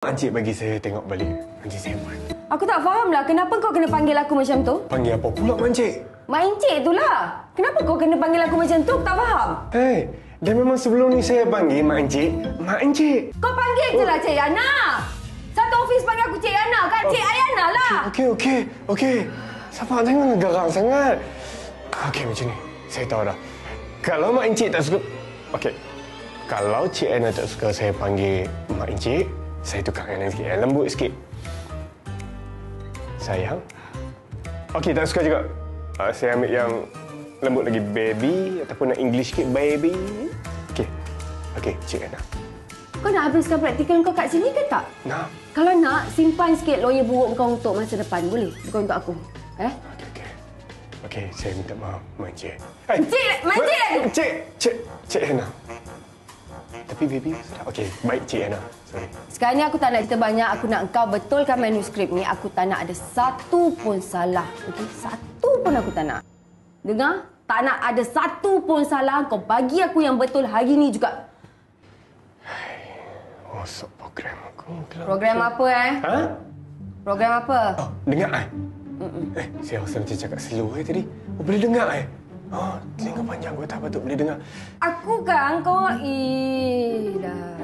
Encik bagi saya tengok balik. Encik simpan. Aku tak fahamlah kenapa kau kena panggil aku macam tu? Panggil apa pula, Mak Encik? Mak Encik itulah. Kenapa kau kena panggil aku macam tu? Aku tak faham. Hei, dan memang sebelum ni saya panggil Mak Encik, Mak Encik. Kau panggil je lah Cik Yana. Satu ofis panggil aku Cik Yana kan? Cik Ayana lah. Okey. Sabar, jangan garang sangat. Okey, macam ni. Saya tahu dah. Kalau Mak Encik tak suka... Okey. Kalau Cik Ana tak suka saya panggil Mak Encik, saya tukar yang lain sikit. Yang lembut sikit. Sayang. Okey, tak suka juga. Saya ambil yang lembut lagi, baby. Ataupun nak English sikit, baby. Okey, Cik Ana. Kau nak habiskan praktikal kau kat sini ke tak? Nak. Kalau nak, simpan sikit lawyer buruk kau untuk masa depan. Boleh? Bukan untuk aku. Okey, saya minta maaf, Mak Encik. Mak Encik! Cik Ana. Tapi baby sudah. Okey, baik Cik Ana. Sorry. Sekarang ni aku tak nak cerita banyak. Aku nak engkau betulkan manuskrip ni. Aku tak nak ada satu pun salah. Okey? Satu pun aku tak nak. Dengar? Tak nak ada satu pun salah. Kau bagi aku yang betul hari ni juga. Masuk program aku. Program apa Ha? Program apa? Oh, dengar saya rasa macam cakap slow tadi. Oh, boleh dengar Oh, telinga panjang kau tak patut boleh dengar. Aku kan kau... Ilaha